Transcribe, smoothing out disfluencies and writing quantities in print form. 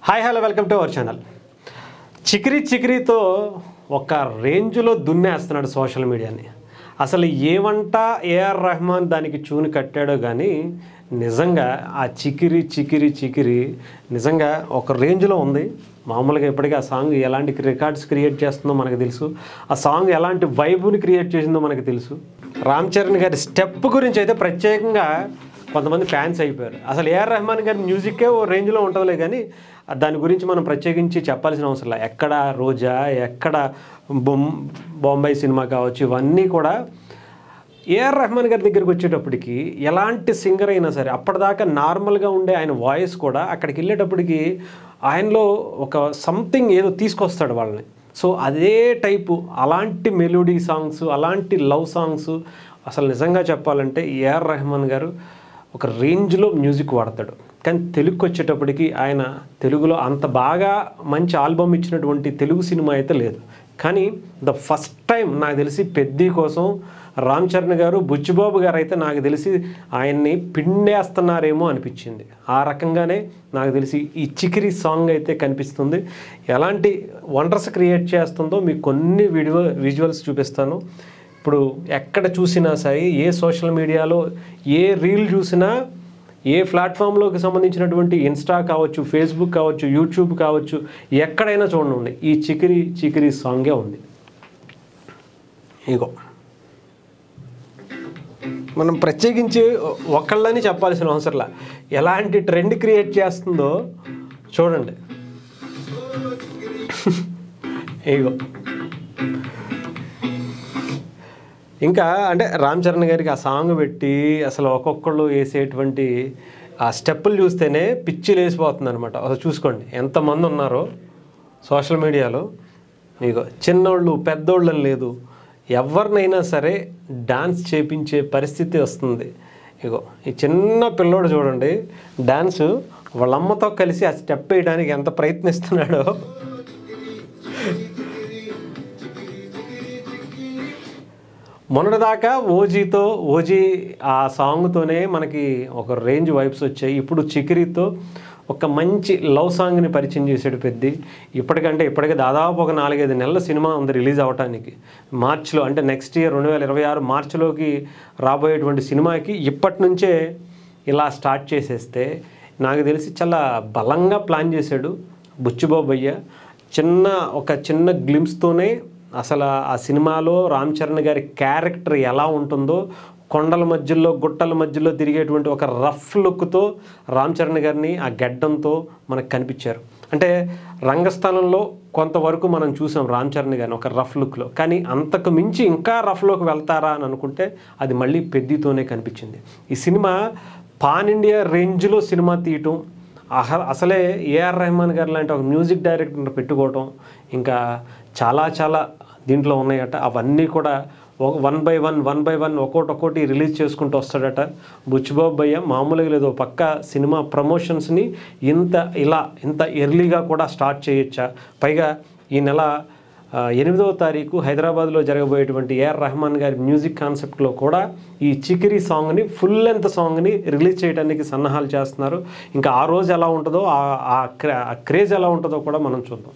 Hi hello welcome to our channel. చికిరి చికిరితో ఒక రేంజ్లో దున్నేస్తున్నాడు సోషల్ మీడియాని. అసలు ఏమంట ఏఆర్ రెహమాన్ దానికి చూని కట్టాడో కానీ నిజంగా ఆ చికిరి చికిరి చికిరి నిజంగా ఒక రేంజ్లో ఉంది. మామూలుగా ఇప్పటికీ ఆ సాంగ్ ఎలాంటి రికార్డ్స్ క్రియేట్ చేస్తుందో మనకు తెలుసు. ఆ సాంగ్ ఎలాంటి వైబ్ని క్రియేట్ చేసిందో మనకు తెలుసు. రామ్ చరణ్ గారి స్టెప్ గురించి అయితే ప్రత్యేకంగా కొంతమంది ఫ్యాన్స్ అయిపోయారు. అసలు ఏఆర్ రెహమాన్ గారి మ్యూజిక్కే ఓ రేంజ్లో ఉంటుందిలే కానీ దాని గురించి మనం ప్రత్యేకించి చెప్పాల్సిన అవసరం లేదు. ఎక్కడ రోజా, ఎక్కడ బొంబాయి సినిమా కావచ్చు, ఇవన్నీ కూడా ఏఆర్ రెహమాన్ గారి దగ్గరికి వచ్చేటప్పటికి ఎలాంటి సింగర్ అయినా సరే అప్పటిదాకా నార్మల్గా ఉండే ఆయన వాయిస్ కూడా అక్కడికి వెళ్ళేటప్పటికి ఆయనలో ఒక సంథింగ్ ఏదో తీసుకొస్తాడు వాళ్ళని. సో అదే టైపు అలాంటి మెలోడీ సాంగ్స్, అలాంటి లవ్ సాంగ్స్ అసలు నిజంగా చెప్పాలంటే ఏఆర్ రెహమాన్ గారు ఒక రేంజ్లో మ్యూజిక్ వాడతాడు. కానీ తెలుగుకి వచ్చేటప్పటికి ఆయన తెలుగులో అంత బాగా మంచి ఆల్బమ్ ఇచ్చినటువంటి తెలుగు సినిమా అయితే లేదు. కానీ ద ఫస్ట్ టైం నాకు తెలిసి పెద్ది కోసం రామ్ చరణ్ గారు, బుచ్చిబాబు గారు అయితే నాకు తెలిసి ఆయన్ని పిండేస్తున్నారేమో అనిపించింది. ఆ రకంగానే నాకు తెలిసి ఈ చికిరి సాంగ్ అయితే కనిపిస్తుంది. ఎలాంటి వండర్స్ క్రియేట్ చేస్తుందో మీకు కొన్ని విజువల్స్ చూపిస్తాను. ఇప్పుడు ఎక్కడ చూసినా సరే, ఏ సోషల్ మీడియాలో ఏ రీల్ చూసినా, ఏ ప్లాట్ఫామ్లోకి సంబంధించినటువంటి ఇన్స్టా కావచ్చు, ఫేస్బుక్ కావచ్చు, యూట్యూబ్ కావచ్చు, ఎక్కడైనా చూడండి ఈ చికిరి చికిరి సాంగే ఉంది. ఇగో మనం ప్రత్యేకించి ఒకళ్ళని చెప్పాల్సిన అవసరంలా, ఎలాంటి ట్రెండ్ క్రియేట్ చేస్తుందో చూడండి. ఇగో ఇంకా అంటే రామ్ చరణ్ గారికి ఆ సాంగ్ పెట్టి అసలు ఒక్కొక్కళ్ళు వేసేటువంటి ఆ స్టెప్పులు చూస్తేనే పిచ్చి లేసిపోతుంది అనమాట. అసలు చూసుకోండి ఎంతమంది ఉన్నారో సోషల్ మీడియాలో. ఇగో చిన్నోళ్ళు పెద్దోళ్ళు లేదు, ఎవరినైనా సరే డాన్స్ చేపించే పరిస్థితి వస్తుంది. ఇగో ఈ చిన్న పిల్లోడు చూడండి, డాన్సు వాళ్ళ అమ్మతో కలిసి ఆ స్టెప్ వేయడానికి ఎంత ప్రయత్నిస్తున్నాడో. మొన్నటిదాకా ఓజీ ఆ సాంగ్తోనే మనకి ఒక రేంజ్ వైబ్స్ వచ్చాయి. ఇప్పుడు చికిరితో ఒక మంచి లవ్ సాంగ్ని పరిచయం చేసాడు పెద్ది. ఇప్పటికే దాదాపు ఒక 4-5 నెలల సినిమా ఉంది రిలీజ్ అవ్వటానికి. మార్చిలో, అంటే నెక్స్ట్ ఇయర్ 2026 మార్చిలోకి రాబోయేటువంటి సినిమాకి ఇప్పటి నుంచే ఇలా స్టార్ట్ చేసేస్తే నాకు తెలిసి చాలా బలంగా ప్లాన్ చేశాడు బుచ్చిబాబయ్య. ఒక చిన్న గ్లిమ్స్తోనే అసలు ఆ సినిమాలో రామ్ చరణ్ గారి క్యారెక్టర్ ఎలా ఉంటుందో, కొండల మధ్యలో గుట్టల మధ్యలో తిరిగేటువంటి ఒక రఫ్ లుక్తో రామ్ చరణ్ గారిని ఆ గెడ్డంతో మనకు కనిపించారు. అంటే రంగస్థలంలో కొంతవరకు మనం చూసాం రామ్ చరణ్ గారిని ఒక రఫ్ లుక్లో, కానీ అంతకు మించి ఇంకా రఫ్లోకి వెళ్తారా అని అనుకుంటే అది మళ్ళీ పెద్దితోనే కనిపించింది. ఈ సినిమా పాన్ ఇండియా రేంజ్లో సినిమా తీయటం, అసలే ఏఆర్ రెహమాన్ గారు లాంటి ఒక మ్యూజిక్ డైరెక్టర్ పెట్టుకోవటం ఇంకా చాలా దీంట్లో ఉన్నాయట. అవన్నీ కూడా వన్ బై వన్ ఒక్కొక్కటి రిలీజ్ చేసుకుంటూ వస్తాడట బుచ్చిబాబు భయ్య. మామూలుగా లేదు, పక్క సినిమా ప్రమోషన్స్ని ఇంత ఎర్లీగా కూడా స్టార్ట్ చేయొచ్చా? పైగా ఈ నెల 8వ తారీఖు హైదరాబాద్లో జరగబోయేటువంటి ఏఆర్ రెహమాన్ గారి మ్యూజిక్ కాన్సెప్ట్లో కూడా ఈ చికిరి సాంగ్ని, ఫుల్ లెంత్ సాంగ్ని రిలీజ్ చేయడానికి సన్నాహాలు చేస్తున్నారు. ఇంకా ఆ రోజు ఎలా ఉంటుందో, ఆ క్రేజ్ ఎలా ఉంటుందో కూడా మనం చూద్దాం.